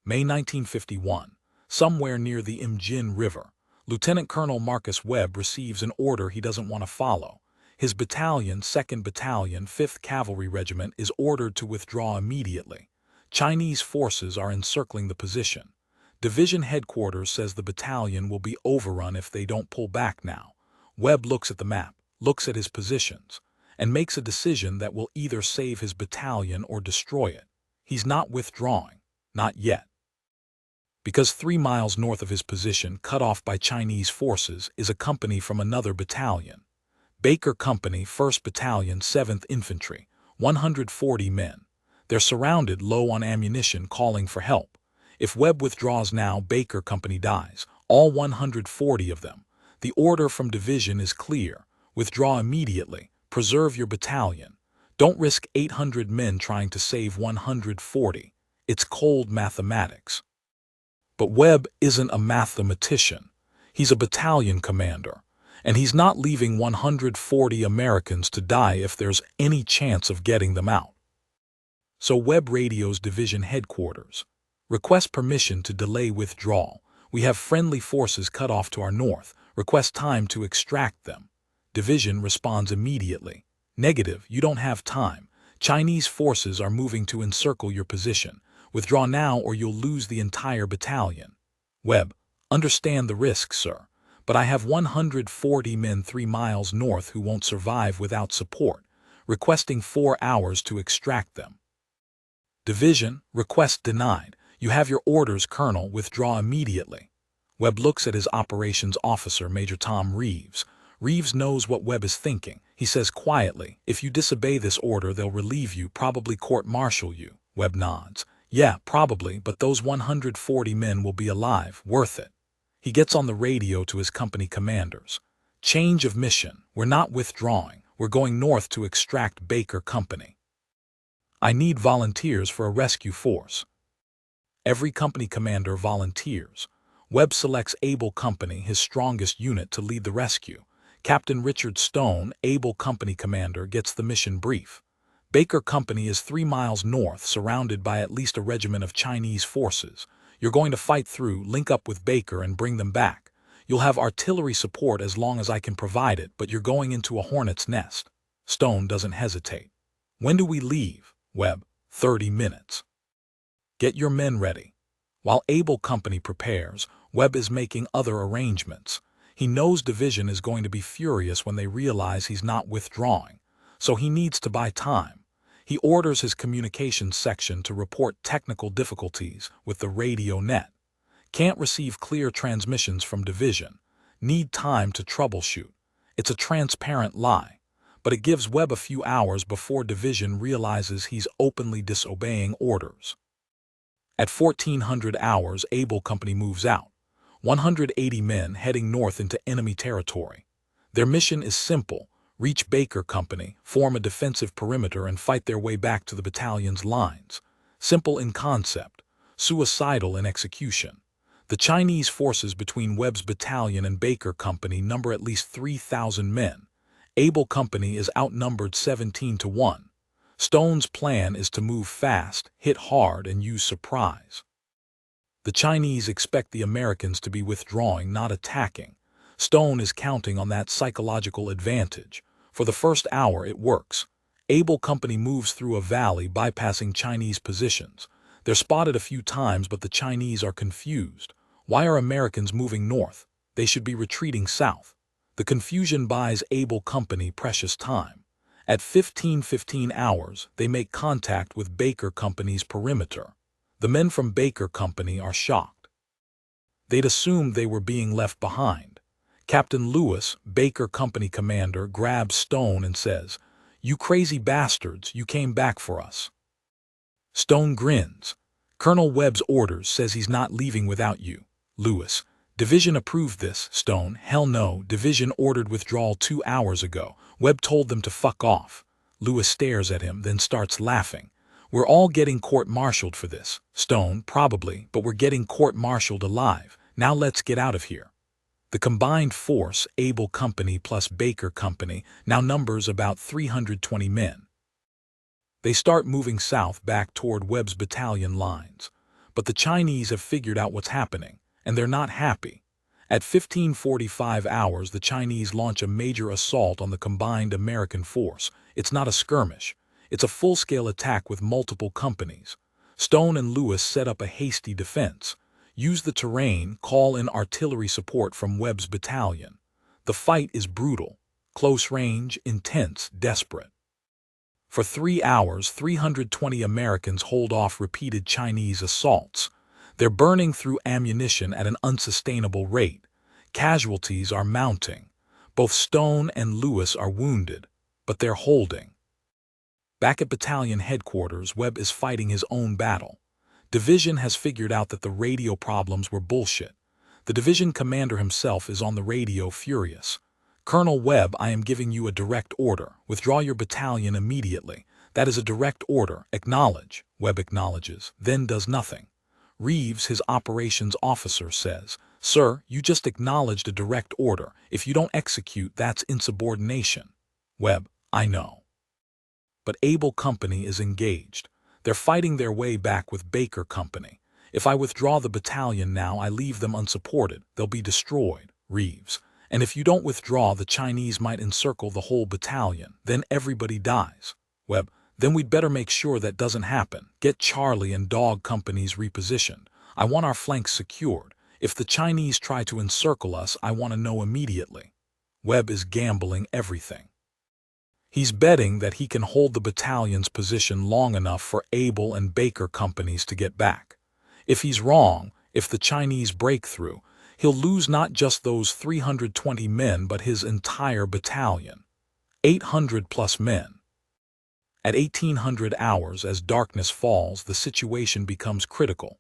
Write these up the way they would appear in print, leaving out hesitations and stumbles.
May 1951. Somewhere near the Imjin River, Lieutenant Colonel Marcus Webb receives an order he doesn't want to follow. His battalion, 2nd Battalion, 5th Cavalry Regiment, is ordered to withdraw immediately. Chinese forces are encircling the position. Division headquarters says the battalion will be overrun if they don't pull back now. Webb looks at the map, looks at his positions, and makes a decision that will either save his battalion or destroy it. He's not withdrawing. Not yet. Because 3 miles north of his position, cut off by Chinese forces, is a company from another battalion. Baker Company, 1st Battalion, 7th Infantry, 140 men. They're surrounded, low on ammunition, calling for help. If Webb withdraws now, Baker Company dies, all 140 of them. The order from division is clear: withdraw immediately, preserve your battalion. Don't risk 800 men trying to save 140. It's cold mathematics. But Webb isn't a mathematician. He's a battalion commander, and he's not leaving 140 Americans to die if there's any chance of getting them out. So Webb radios division headquarters. Request permission to delay withdrawal. We have friendly forces cut off to our north. Request time to extract them. Division responds immediately. Negative, you don't have time. Chinese forces are moving to encircle your position. Withdraw now or you'll lose the entire battalion. Webb, understand the risk, sir, but I have 140 men 3 miles north who won't survive without support, requesting 4 hours to extract them. Division, request denied. You have your orders, Colonel, withdraw immediately. Webb looks at his operations officer, Major Tom Reeves. Reeves knows what Webb is thinking. He says quietly, if you disobey this order, they'll relieve you, probably court-martial you. Webb nods. Yeah, probably, but those 140 men will be alive, worth it. He gets on the radio to his company commanders. Change of mission. We're not withdrawing. We're going north to extract Baker Company. I need volunteers for a rescue force. Every company commander volunteers. Webb selects Able Company, his strongest unit, to lead the rescue. Captain Richard Stone, Able Company commander, gets the mission brief. Baker Company is 3 miles north, surrounded by at least a regiment of Chinese forces. You're going to fight through, link up with Baker, and bring them back. You'll have artillery support as long as I can provide it, but you're going into a hornet's nest. Stone doesn't hesitate. When do we leave? Webb, 30 minutes. Get your men ready. While Able Company prepares, Webb is making other arrangements. He knows division is going to be furious when they realize he's not withdrawing, so he needs to buy time. He orders his communications section to report technical difficulties with the radio net. Can't receive clear transmissions from division. Need time to troubleshoot. It's a transparent lie, but it gives Webb a few hours before division realizes he's openly disobeying orders. At 1400 hours, Able Company moves out. 180 men heading north into enemy territory. Their mission is simple: reach Baker Company, form a defensive perimeter, and fight their way back to the battalion's lines. Simple in concept, suicidal in execution. The Chinese forces between Webb's battalion and Baker Company number at least 3,000 men. Able Company is outnumbered 17-1. Stone's plan is to move fast, hit hard, and use surprise. The Chinese expect the Americans to be withdrawing, not attacking. Stone is counting on that psychological advantage. For the first hour, it works. Able Company moves through a valley, bypassing Chinese positions. They're spotted a few times, but the Chinese are confused. Why are Americans moving north? They should be retreating south. The confusion buys Able Company precious time. At 15:15 hours, they make contact with Baker Company's perimeter. The men from Baker Company are shocked. They'd assumed they were being left behind. Captain Lewis, Baker Company commander, grabs Stone and says, "You crazy bastards, you came back for us." Stone grins. "Colonel Webb's orders says he's not leaving without you." Lewis, "Division approved this." Stone, "Hell no, Division ordered withdrawal 2 hours ago. Webb told them to fuck off." Lewis stares at him, then starts laughing. "We're all getting court-martialed for this." Stone, "Probably, but we're getting court-martialed alive. Now let's get out of here." The combined force, Able Company plus Baker Company, now numbers about 320 men. They start moving south back toward Webb's battalion lines. but the Chinese have figured out what's happening, and they're not happy. At 15:45 hours, the Chinese launch a major assault on the combined American force. It's not a skirmish. It's a full-scale attack with multiple companies. Stone and Lewis set up a hasty defense. Use the terrain, call in artillery support from Webb's battalion. The fight is brutal. Close range, intense, desperate. For 3 hours, 320 Americans hold off repeated Chinese assaults. They're burning through ammunition at an unsustainable rate. Casualties are mounting. Both Stone and Lewis are wounded, but they're holding. Back at battalion headquarters, Webb is fighting his own battle. Division has figured out that the radio problems were bullshit. The division commander himself is on the radio furious. "Colonel Webb, I am giving you a direct order. Withdraw your battalion immediately. That is a direct order. Acknowledge." Webb acknowledges, then does nothing. Reeves, his operations officer, says, "Sir, you just acknowledged a direct order. If you don't execute, that's insubordination." Webb, "I know." But Able Company is engaged. They're fighting their way back with Baker Company. "If I withdraw the battalion now, I leave them unsupported. They'll be destroyed." Reeves, "And if you don't withdraw, the Chinese might encircle the whole battalion. Then everybody dies." Webb, "Then we'd better make sure that doesn't happen. Get Charlie and Dog companies repositioned. I want our flanks secured. If the Chinese try to encircle us, I want to know immediately." Webb is gambling everything. He's betting that he can hold the battalion's position long enough for Able and Baker companies to get back. If he's wrong, if the Chinese break through, he'll lose not just those 320 men but his entire battalion. 800 plus men. At 1800 hours, as darkness falls, the situation becomes critical.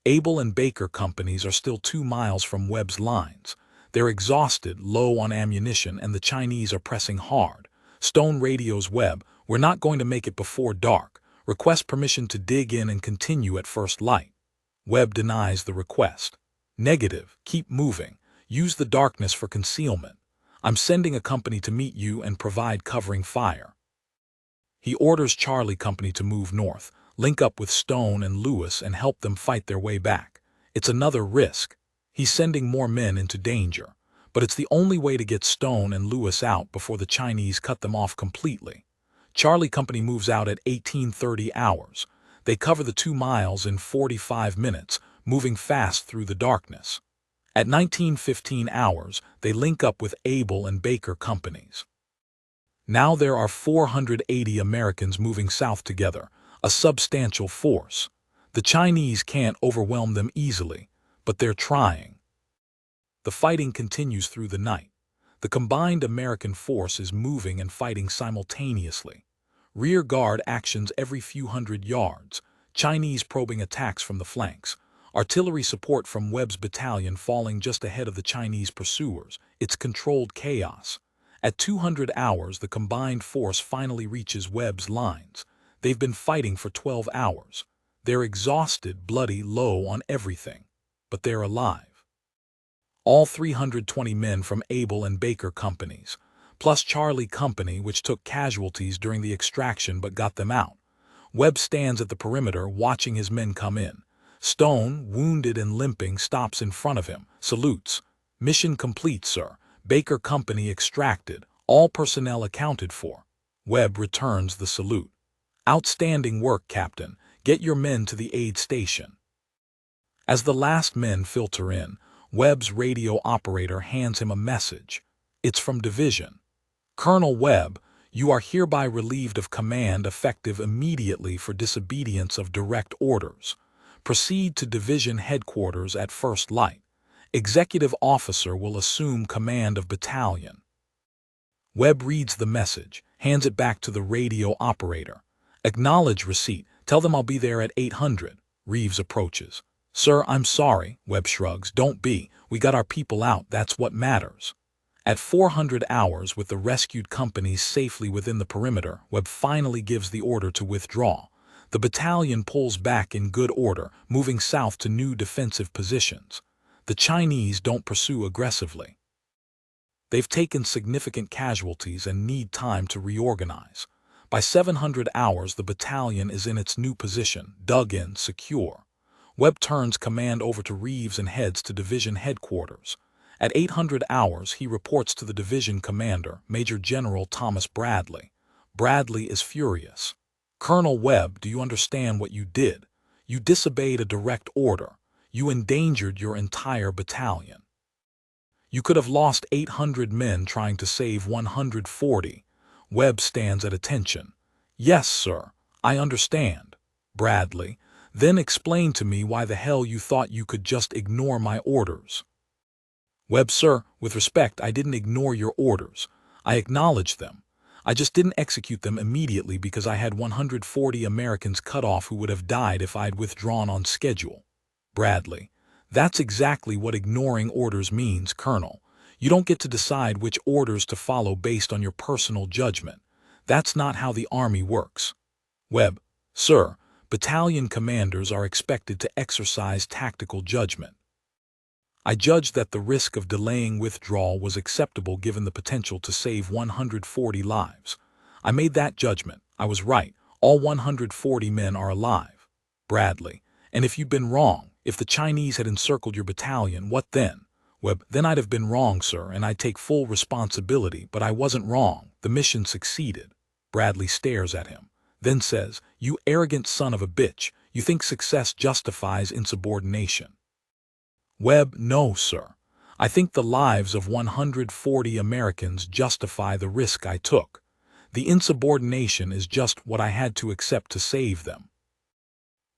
Able and Baker companies are still 2 miles from Webb's lines. They're exhausted, low on ammunition, and the Chinese are pressing hard. Stone radios Webb, "We're not going to make it before dark. Request permission to dig in and continue at first light." Webb denies the request. "Negative. Keep moving. Use the darkness for concealment. I'm sending a company to meet you and provide covering fire." He orders Charlie Company to move north, link up with Stone and Lewis and help them fight their way back. It's another risk. He's sending more men into danger. But it's the only way to get Stone and Lewis out before the Chinese cut them off completely. Charlie Company moves out at 1830 hours. They cover the 2 miles in 45 minutes, moving fast through the darkness. At 1915 hours, they link up with Able and Baker companies. Now there are 480 Americans moving south together, a substantial force. The Chinese can't overwhelm them easily, but they're trying. The fighting continues through the night. The combined American force is moving and fighting simultaneously. Rear guard actions every few hundred yards, Chinese probing attacks from the flanks, artillery support from Webb's battalion falling just ahead of the Chinese pursuers. It's controlled chaos. At 200 hours, the combined force finally reaches Webb's lines. They've been fighting for 12 hours. They're exhausted, bloody, low on everything. But they're alive. All 320 men from Able and Baker companies, plus Charlie Company, which took casualties during the extraction but got them out. Webb stands at the perimeter watching his men come in. Stone, wounded and limping, stops in front of him, salutes. "Mission complete, sir. Baker Company extracted. All personnel accounted for." Webb returns the salute. "Outstanding work, Captain. Get your men to the aid station." As the last men filter in, Webb's radio operator hands him a message. It's from Division. "Colonel Webb, you are hereby relieved of command effective immediately for disobedience of direct orders. Proceed to Division headquarters at first light. Executive officer will assume command of battalion." Webb reads the message, hands it back to the radio operator. "Acknowledge receipt. Tell them I'll be there at 800. Reeves approaches. "Sir, I'm sorry." Webb shrugs. "Don't be. We got our people out. That's what matters." At 400 hours, with the rescued companies safely within the perimeter, Webb finally gives the order to withdraw. The battalion pulls back in good order, moving south to new defensive positions. The Chinese don't pursue aggressively. They've taken significant casualties and need time to reorganize. By 700 hours, the battalion is in its new position, dug in, secure. Webb turns command over to Reeves and heads to division headquarters. At 800 hours, he reports to the division commander, Major General Thomas Bradley. Bradley is furious. "Colonel Webb, do you understand what you did? You disobeyed a direct order. You endangered your entire battalion. You could have lost 800 men trying to save 140. Webb stands at attention. "Yes, sir, I understand." Bradley, "Then explain to me why the hell you thought you could just ignore my orders." Webb, "Sir, with respect, I didn't ignore your orders. I acknowledged them. I just didn't execute them immediately because I had 140 Americans cut off who would have died if I'd withdrawn on schedule." Bradley, "That's exactly what ignoring orders means, Colonel. You don't get to decide which orders to follow based on your personal judgment. That's not how the Army works." Webb, "Sir, battalion commanders are expected to exercise tactical judgment. I judged that the risk of delaying withdrawal was acceptable given the potential to save 140 lives. I made that judgment. I was right. All 140 men are alive." Bradley, "And if you'd been wrong, if the Chinese had encircled your battalion, what then?" Webb, "Then I'd have been wrong, sir, and I'd take full responsibility, but I wasn't wrong. The mission succeeded." Bradley stares at him, then says, "You arrogant son of a bitch, you think success justifies insubordination." Webb, "No, sir. I think the lives of 140 Americans justify the risk I took. The insubordination is just what I had to accept to save them."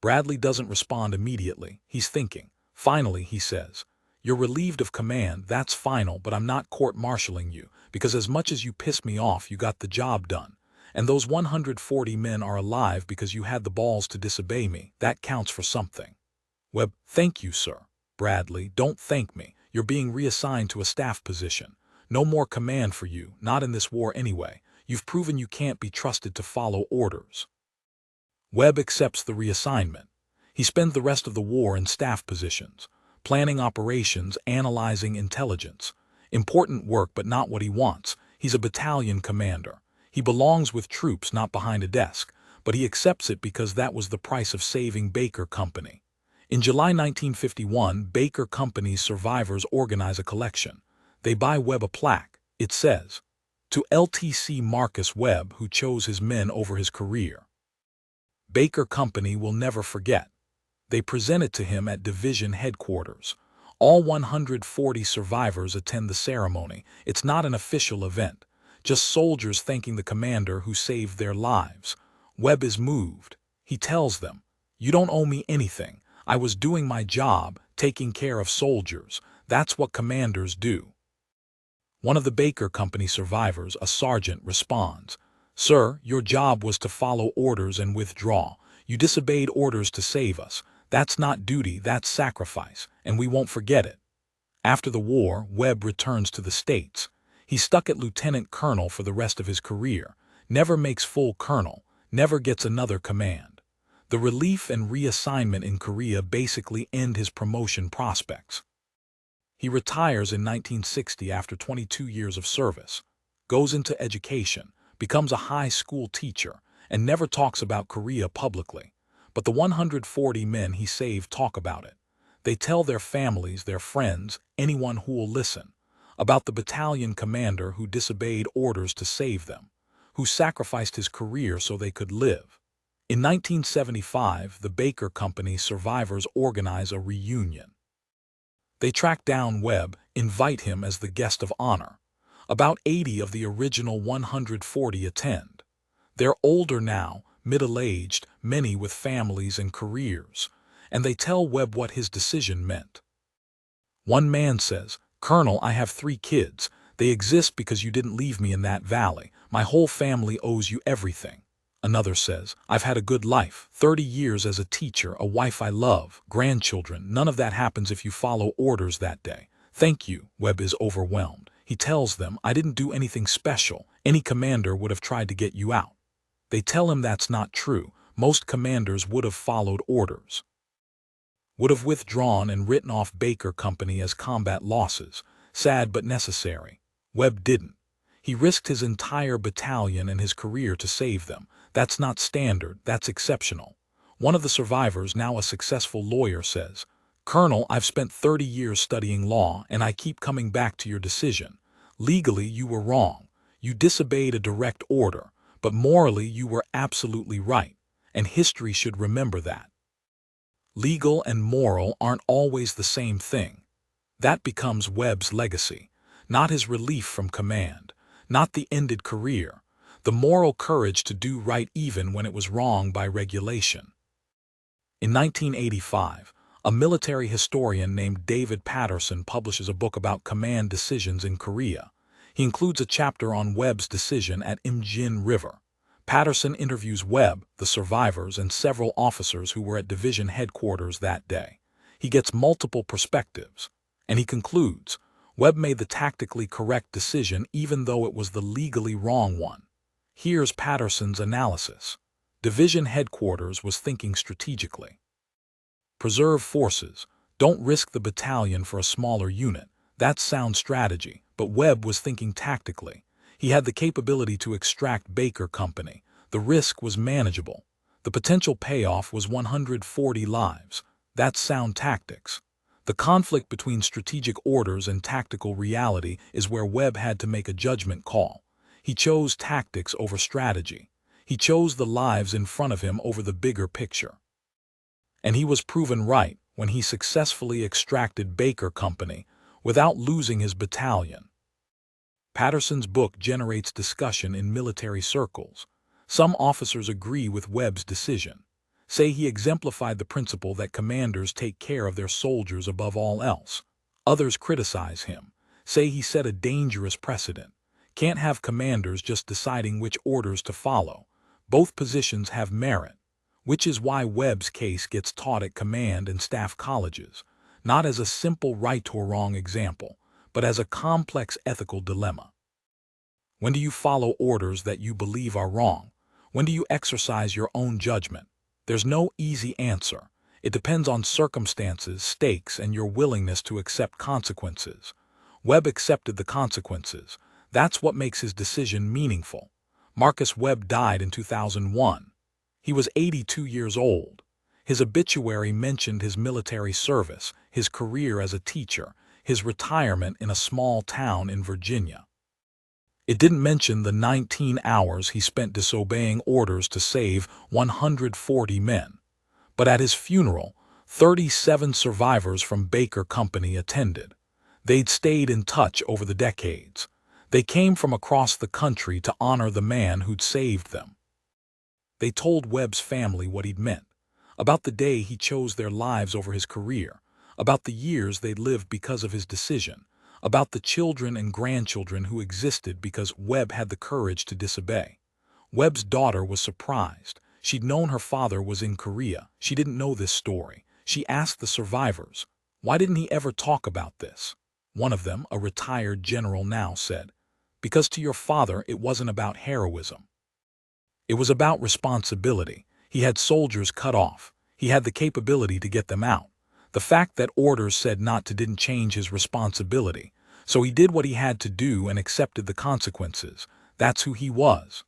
Bradley doesn't respond immediately. He's thinking. Finally, he says, "You're relieved of command, that's final, but I'm not court-martialing you, because as much as you piss me off, you got the job done. And those 140 men are alive because you had the balls to disobey me. That counts for something." Webb, "Thank you, sir." Bradley, "Don't thank me. You're being reassigned to a staff position. No more command for you, not in this war anyway. You've proven you can't be trusted to follow orders." Webb accepts the reassignment. He spends the rest of the war in staff positions, planning operations, analyzing intelligence. Important work, but not what he wants. He's a battalion commander. He belongs with troops, not behind a desk, but he accepts it because that was the price of saving Baker Company. In July 1951, Baker Company's survivors organize a collection. They buy Webb a plaque. It says, "To LTC Marcus Webb, who chose his men over his career. Baker Company will never forget." They present it to him at division headquarters. All 140 survivors attend the ceremony. It's not an official event, just soldiers thanking the commander who saved their lives. Webb is moved. He tells them, "You don't owe me anything. I was doing my job, taking care of soldiers. That's what commanders do." One of the Baker Company survivors, a sergeant, responds, "Sir, your job was to follow orders and withdraw. You disobeyed orders to save us. That's not duty, that's sacrifice, and we won't forget it." After the war, Webb returns to the States. He's stuck at lieutenant colonel for the rest of his career, never makes full colonel, never gets another command. The relief and reassignment in Korea basically end his promotion prospects. He retires in 1960 after 22 years of service, goes into education, becomes a high school teacher, and never talks about Korea publicly. But the 140 men he saved talk about it. They tell their families, their friends, anyone who will listen, about the battalion commander who disobeyed orders to save them, who sacrificed his career so they could live. In 1975, the Baker Company survivors organize a reunion. They track down Webb, invite him as the guest of honor. About 80 of the original 140 attend. They're older now, middle-aged, many with families and careers, and they tell Webb what his decision meant. One man says, "Colonel, I have 3 kids. They exist because you didn't leave me in that valley. My whole family owes you everything." Another says, "I've had a good life, 30 years as a teacher, a wife I love, grandchildren. None of that happens if you follow orders that day. Thank you." Webb is overwhelmed. He tells them, "I didn't do anything special. Any commander would have tried to get you out." They tell him that's not true. Most commanders would have followed orders, would have withdrawn and written off Baker Company as combat losses. Sad but necessary. Webb didn't. He risked his entire battalion and his career to save them. That's not standard, that's exceptional. One of the survivors, now a successful lawyer, says, "Colonel, I've spent 30 years studying law, and I keep coming back to your decision. Legally, you were wrong. You disobeyed a direct order, but morally, you were absolutely right, and history should remember that." Legal and moral aren't always the same thing. That becomes Webb's legacy, not his relief from command, not the ended career, the moral courage to do right even when it was wrong by regulation. In 1985, a military historian named David Patterson publishes a book about command decisions in Korea. He includes a chapter on Webb's decision at Imjin River. Patterson interviews Webb, the survivors, and several officers who were at division headquarters that day. He gets multiple perspectives, and he concludes, Webb made the tactically correct decision even though it was the legally wrong one. Here's Patterson's analysis. Division headquarters was thinking strategically. Preserve forces. Don't risk the battalion for a smaller unit. That's sound strategy, but Webb was thinking tactically. He had the capability to extract Baker Company. The risk was manageable. The potential payoff was 140 lives. That's sound tactics. The conflict between strategic orders and tactical reality is where Webb had to make a judgment call. He chose tactics over strategy. He chose the lives in front of him over the bigger picture. And he was proven right when he successfully extracted Baker Company without losing his battalion. Patterson's book generates discussion in military circles. Some officers agree with Webb's decision, say he exemplified the principle that commanders take care of their soldiers above all else. Others criticize him, say he set a dangerous precedent. Can't have commanders just deciding which orders to follow. Both positions have merit, which is why Webb's case gets taught at command and staff colleges, not as a simple right or wrong example, but as a complex ethical dilemma. When do you follow orders that you believe are wrong? When do you exercise your own judgment? There's no easy answer. It depends on circumstances, stakes, and your willingness to accept consequences. Webb accepted the consequences. That's what makes his decision meaningful. Marcus Webb died in 2001. He was 82 years old. His obituary mentioned his military service, his career as a teacher, his retirement in a small town in Virginia. It didn't mention the 19 hours he spent disobeying orders to save 140 men. But at his funeral, 37 survivors from Baker Company attended. They'd stayed in touch over the decades. They came from across the country to honor the man who'd saved them. They told Webb's family what he'd meant, about the day he chose their lives over his career, about the years they'd lived because of his decision, about the children and grandchildren who existed because Webb had the courage to disobey. Webb's daughter was surprised. She'd known her father was in Korea. She didn't know this story. She asked the survivors, "Why didn't he ever talk about this?" One of them, a retired general now, said, "Because to your father it wasn't about heroism. It was about responsibility. He had soldiers cut off. He had the capability to get them out. The fact that orders said not to didn't change his responsibility. So he did what he had to do and accepted the consequences. That's who he was."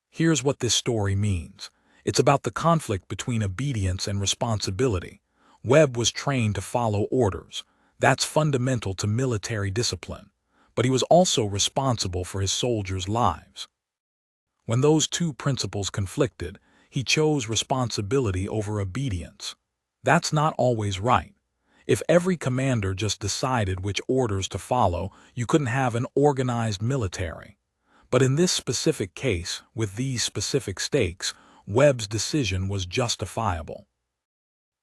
Here's what this story means. It's about the conflict between obedience and responsibility. Webb was trained to follow orders. That's fundamental to military discipline. But he was also responsible for his soldiers' lives. When those two principles conflicted, he chose responsibility over obedience. That's not always right. If every commander just decided which orders to follow, you couldn't have an organized military. But in this specific case, with these specific stakes, Webb's decision was justifiable.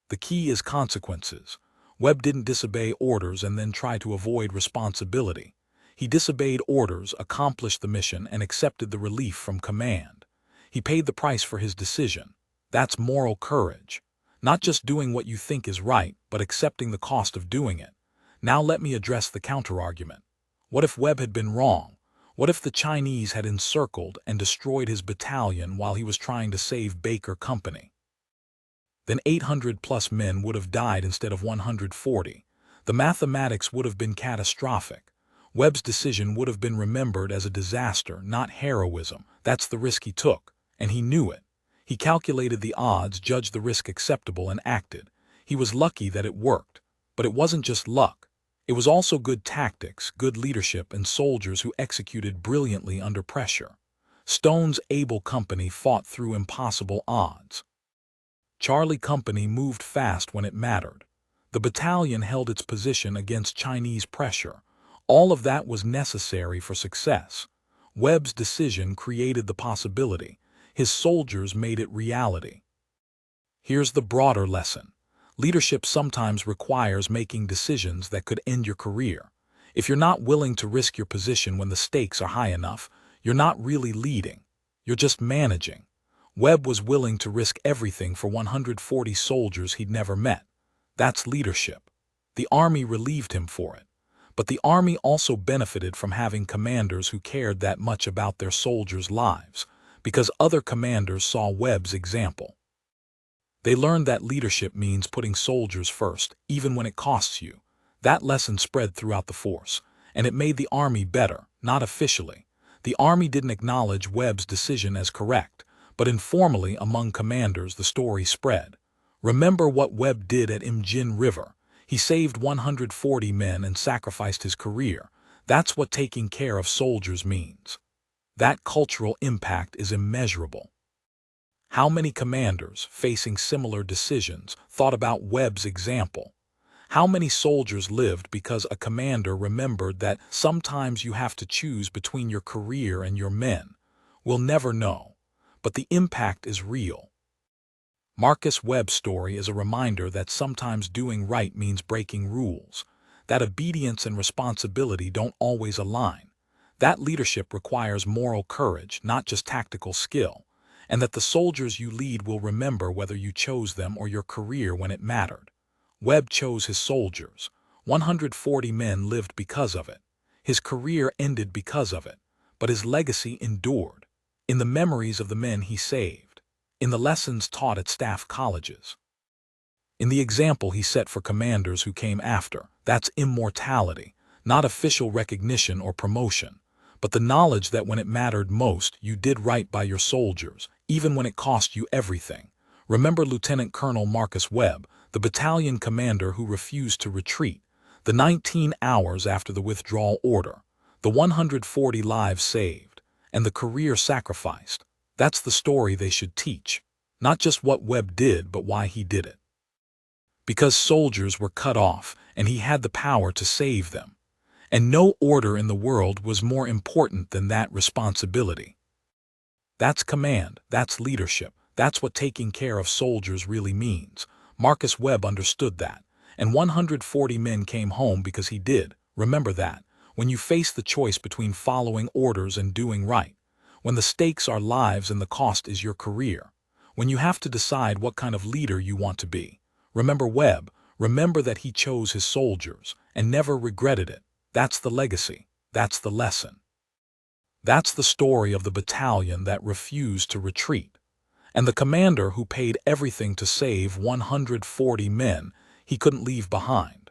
The key is consequences. Webb didn't disobey orders and then try to avoid responsibility. He disobeyed orders, accomplished the mission, and accepted the relief from command. He paid the price for his decision. That's moral courage. Not just doing what you think is right, but accepting the cost of doing it. Now let me address the counterargument. What if Webb had been wrong? What if the Chinese had encircled and destroyed his battalion while he was trying to save Baker Company? Then 800+ men would have died instead of 140. The mathematics would have been catastrophic. Webb's decision would have been remembered as a disaster, not heroism. That's the risk he took, and he knew it. He calculated the odds, judged the risk acceptable, and acted. He was lucky that it worked. But it wasn't just luck. It was also good tactics, good leadership, and soldiers who executed brilliantly under pressure. Stone's able company fought through impossible odds. Charlie Company moved fast when it mattered. The battalion held its position against Chinese pressure. All of that was necessary for success. Webb's decision created the possibility. His soldiers made it reality. Here's the broader lesson. Leadership sometimes requires making decisions that could end your career. If you're not willing to risk your position when the stakes are high enough, you're not really leading. You're just managing. Webb was willing to risk everything for 140 soldiers he'd never met. That's leadership. The Army relieved him for it. But the Army also benefited from having commanders who cared that much about their soldiers' lives, because other commanders saw Webb's example. They learned that leadership means putting soldiers first, even when it costs you. That lesson spread throughout the force, and it made the Army better, not officially. The Army didn't acknowledge Webb's decision as correct, but informally among commanders the story spread. Remember what Webb did at Imjin River. He saved 140 men and sacrificed his career. That's what taking care of soldiers means. That cultural impact is immeasurable. How many commanders, facing similar decisions, thought about Webb's example? How many soldiers lived because a commander remembered that sometimes you have to choose between your career and your men? We'll never know, but the impact is real. Marcus Webb's story is a reminder that sometimes doing right means breaking rules, that obedience and responsibility don't always align, that leadership requires moral courage, not just tactical skill, and that the soldiers you lead will remember whether you chose them or your career when it mattered. Webb chose his soldiers. 140 men lived because of it. His career ended because of it, but his legacy endured, in the memories of the men he saved, in the lessons taught at staff colleges, in the example he set for commanders who came after. That's immortality, not official recognition or promotion, but the knowledge that when it mattered most, you did right by your soldiers, even when it cost you everything. Remember Lieutenant Colonel Marcus Webb, the battalion commander who refused to retreat, the 19 hours after the withdrawal order, the 140 lives saved, and the career sacrificed. That's the story they should teach, not just what Webb did, but why he did it. Because soldiers were cut off, and he had the power to save them. And no order in the world was more important than that responsibility. That's command, that's leadership, that's what taking care of soldiers really means. Marcus Webb understood that, and 140 men came home because he did. Remember that, when you face the choice between following orders and doing right, when the stakes are lives and the cost is your career, when you have to decide what kind of leader you want to be. Remember Webb, remember that he chose his soldiers and never regretted it. That's the legacy. That's the lesson. That's the story of the battalion that refused to retreat, and the commander who paid everything to save 140 men he couldn't leave behind.